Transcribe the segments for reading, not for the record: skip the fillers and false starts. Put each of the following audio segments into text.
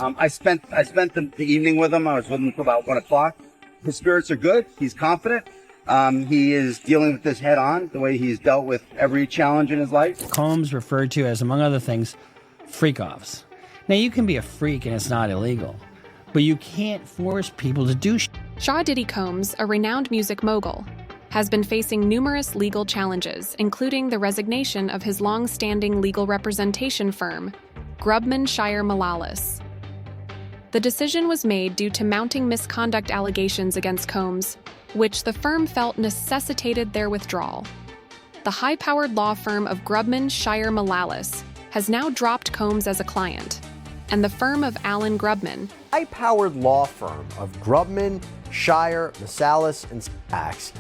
I spent the evening with him. I was with him until about 1 o'clock. His spirits are good. He's confident. He is dealing with this head on, the way he's dealt with every challenge in his life. Combs referred to as, among other things, freak-offs. Now, you can be a freak and it's not illegal, but you can't force people to do Shaw Diddy Combs, a renowned music mogul, has been facing numerous legal challenges, including the resignation of his long-standing legal representation firm, Grubman Shire Malalis. The decision was made due to mounting misconduct allegations against Combs, which the firm felt necessitated their withdrawal. The high-powered law firm of Grubman Shire Malalis has now dropped Combs as a client, and the firm of Alan Grubman, high-powered law firm of Grubman, Shire, Malalis, and Sachs,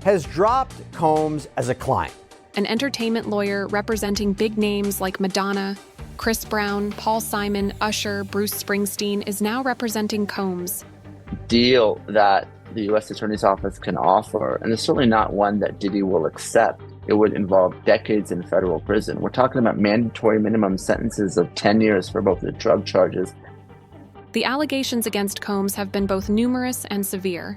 has dropped Combs as a client. an entertainment lawyer representing big names like Madonna, Chris Brown, Paul Simon, Usher, Bruce Springsteen, is now representing Combs. Deal that the U.S. Attorney's Office can offer, and it's certainly not one that Diddy will accept. It would involve decades in federal prison. We're talking about mandatory minimum sentences of 10 years for both the drug charges. The allegations against Combs have been both numerous and severe.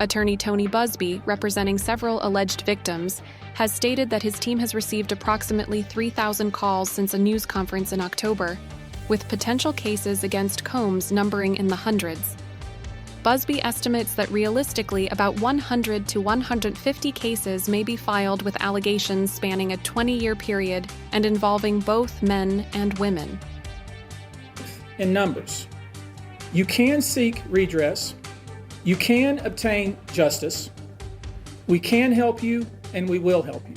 Attorney Tony Buzbee, representing several alleged victims, has stated that his team has received approximately 3,000 calls since a news conference in October, with potential cases against Combs numbering in the hundreds. Buzbee estimates that realistically about 100 to 150 cases may be filed with allegations spanning a 20-year period and involving both men and women. In numbers, you can seek redress, you can obtain justice, we can help you, and we will help you.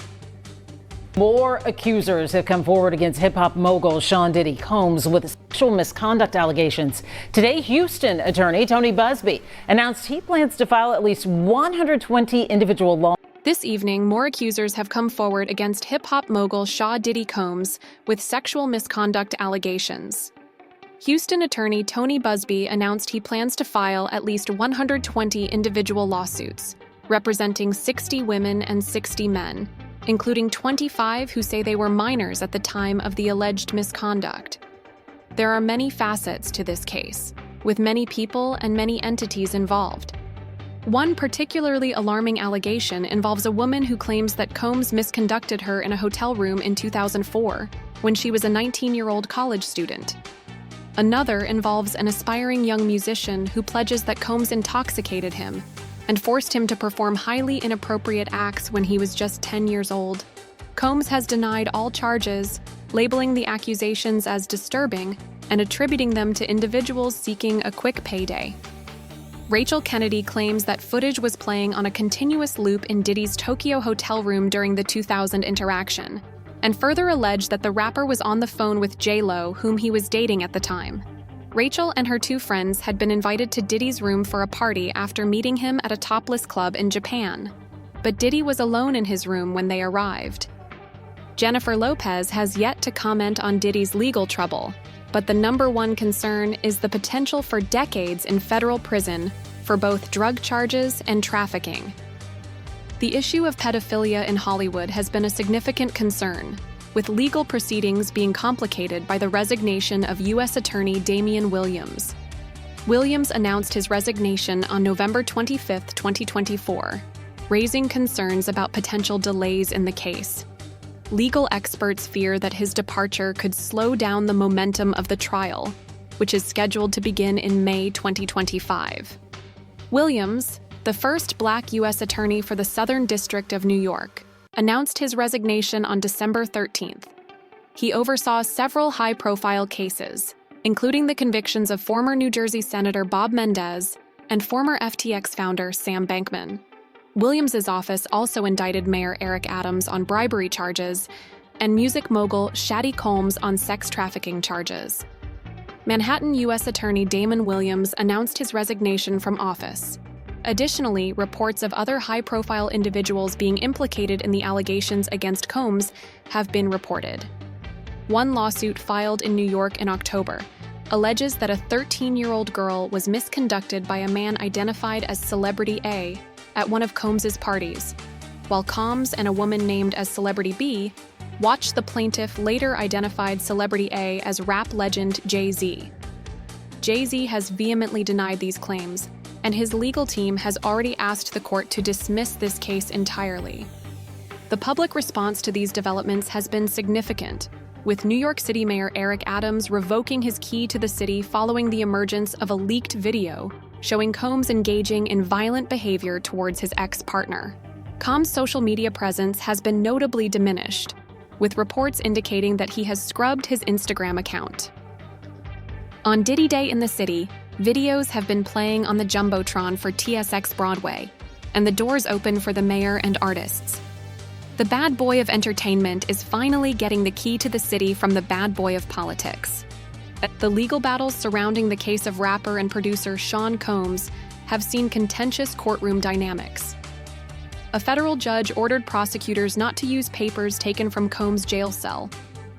More accusers have come forward against hip-hop mogul Sean Diddy Combs with sexual misconduct allegations. Today, Houston attorney Tony Buzbee announced he plans to file at least 120 individual law. This evening, more accusers have come forward against hip-hop mogul Shaw Diddy Combs with sexual misconduct allegations. Houston attorney Tony Buzbee announced he plans to file at least 120 individual lawsuits, representing 60 women and 60 men, including 25 who say they were minors at the time of the alleged misconduct. There are many facets to this case, with many people and many entities involved. One particularly alarming allegation involves a woman who claims that Combs misconducted her in a hotel room in 2004, when she was a 19-year-old college student. Another involves an aspiring young musician who pledges that Combs intoxicated him and forced him to perform highly inappropriate acts when he was just 10 years old. Combs has denied all charges, labeling the accusations as disturbing and attributing them to individuals seeking a quick payday. Rachel Kennedy claims that footage was playing on a continuous loop in Diddy's Tokyo hotel room during the 2000 interaction, and further alleged that the rapper was on the phone with J-Lo, whom he was dating at the time. Rachel and her two friends had been invited to Diddy's room for a party after meeting him at a topless club in Japan, but Diddy was alone in his room when they arrived. Jennifer Lopez has yet to comment on Diddy's legal trouble, but the number one concern is the potential for decades in federal prison for both drug charges and trafficking. The issue of pedophilia in Hollywood has been a significant concern, with legal proceedings being complicated by the resignation of U.S. Attorney Damian Williams. Williams announced his resignation on November 25, 2024, raising concerns about potential delays in the case. Legal experts fear that his departure could slow down the momentum of the trial, which is scheduled to begin in May 2025. Williams, the first Black U.S. attorney for the Southern District of New York, announced his resignation on December 13th. He oversaw several high-profile cases, including the convictions of former New Jersey Senator Bob Mendez and former FTX founder Sam Bankman. Williams's office also indicted Mayor Eric Adams on bribery charges and music mogul Shady Combs on sex trafficking charges. Manhattan U.S. Attorney Damon Williams announced his resignation from office. Additionally, reports of other high-profile individuals being implicated in the allegations against Combs have been reported. One lawsuit filed in New York in October alleges that a 13-year-old girl was misconducted by a man identified as Celebrity A at one of Combs's parties, while Combs and a woman named as Celebrity B watched the plaintiff later identified Celebrity A as rap legend Jay-Z. Jay-Z has vehemently denied these claims, and his legal team has already asked the court to dismiss this case entirely. The public response to these developments has been significant, with New York City Mayor Eric Adams revoking his key to the city following the emergence of a leaked video showing Combs engaging in violent behavior towards his ex-partner. Combs' social media presence has been notably diminished, with reports indicating that he has scrubbed his Instagram account. On Diddy Day in the city, videos have been playing on the Jumbotron for TSX Broadway, and the doors open for the mayor and artists. The bad boy of entertainment is finally getting the key to the city from the bad boy of politics. The legal battles surrounding the case of rapper and producer Sean Combs have seen contentious courtroom dynamics. A federal judge ordered prosecutors not to use papers taken from Combs' jail cell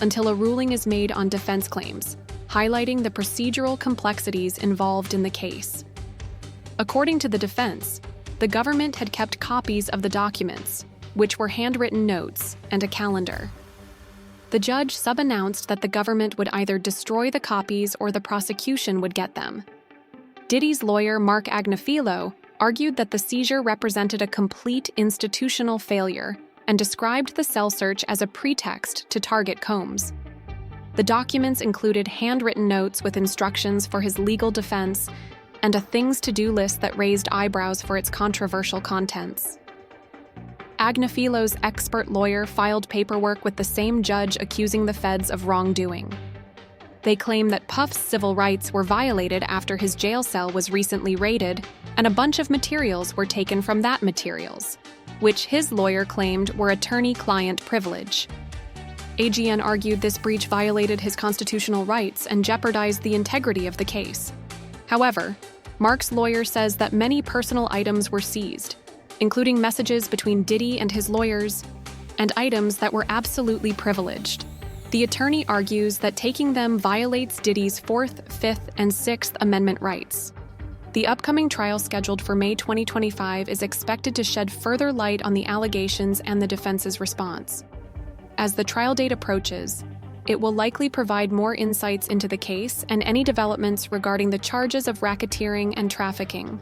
until a ruling is made on defense claims, highlighting the procedural complexities involved in the case. According to the defense, the government had kept copies of the documents, which were handwritten notes and a calendar. The judge sub-announced that the government would either destroy the copies or the prosecution would get them. Diddy's lawyer, Mark Agnifilo, argued that the seizure represented a complete institutional failure and described the cell search as a pretext to target Combs. The documents included handwritten notes with instructions for his legal defense and a things-to-do list that raised eyebrows for its controversial contents. Agnifilo's expert lawyer filed paperwork with the same judge accusing the feds of wrongdoing. They claim that Puff's civil rights were violated after his jail cell was recently raided, and a bunch of materials were taken from that materials, which his lawyer claimed were attorney-client privilege. AGN argued this breach violated his constitutional rights and jeopardized the integrity of the case. However, Mark's lawyer says that many personal items were seized, including messages between Diddy and his lawyers, and items that were absolutely privileged. The attorney argues that taking them violates Diddy's 4th, 5th, and 6th Amendment rights. The upcoming trial scheduled for May 2025 is expected to shed further light on the allegations and the defense's response. As the trial date approaches, it will likely provide more insights into the case and any developments regarding the charges of racketeering and trafficking.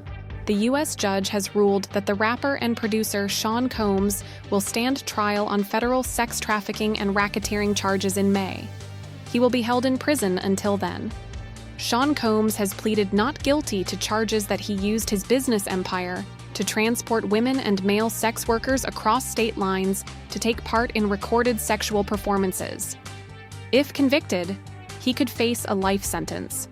The U.S. judge has ruled that the rapper and producer Sean Combs will stand trial on federal sex trafficking and racketeering charges in May. He will be held in prison until then. Sean Combs has pleaded not guilty to charges that he used his business empire to transport women and male sex workers across state lines to take part in recorded sexual performances. If convicted, he could face a life sentence.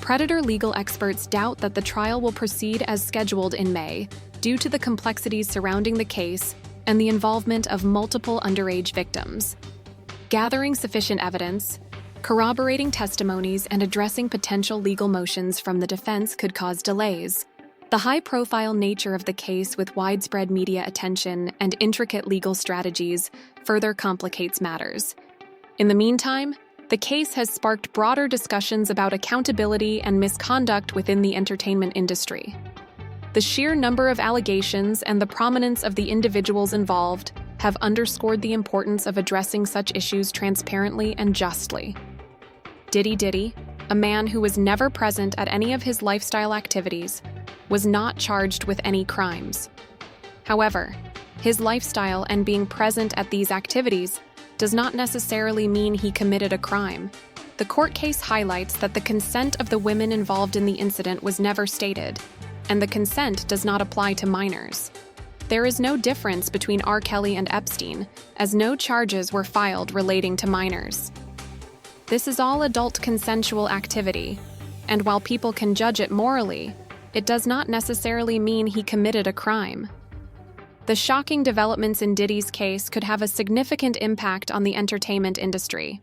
Predator legal experts doubt that the trial will proceed as scheduled in May due to the complexities surrounding the case and the involvement of multiple underage victims. Gathering sufficient evidence, corroborating testimonies, and addressing potential legal motions from the defense could cause delays. The high-profile nature of the case with widespread media attention and intricate legal strategies further complicates matters. In the meantime, the case has sparked broader discussions about accountability and misconduct within the entertainment industry. The sheer number of allegations and the prominence of the individuals involved have underscored the importance of addressing such issues transparently and justly. Diddy, a man who was never present at any of his lifestyle activities, was not charged with any crimes. However, his lifestyle and being present at these activities does not necessarily mean he committed a crime. The court case highlights that the consent of the women involved in the incident was never stated, and the consent does not apply to minors. There is no difference between R. Kelly and Epstein, as no charges were filed relating to minors. This is all adult consensual activity, and while people can judge it morally, it does not necessarily mean he committed a crime. The shocking developments in Diddy's case could have a significant impact on the entertainment industry.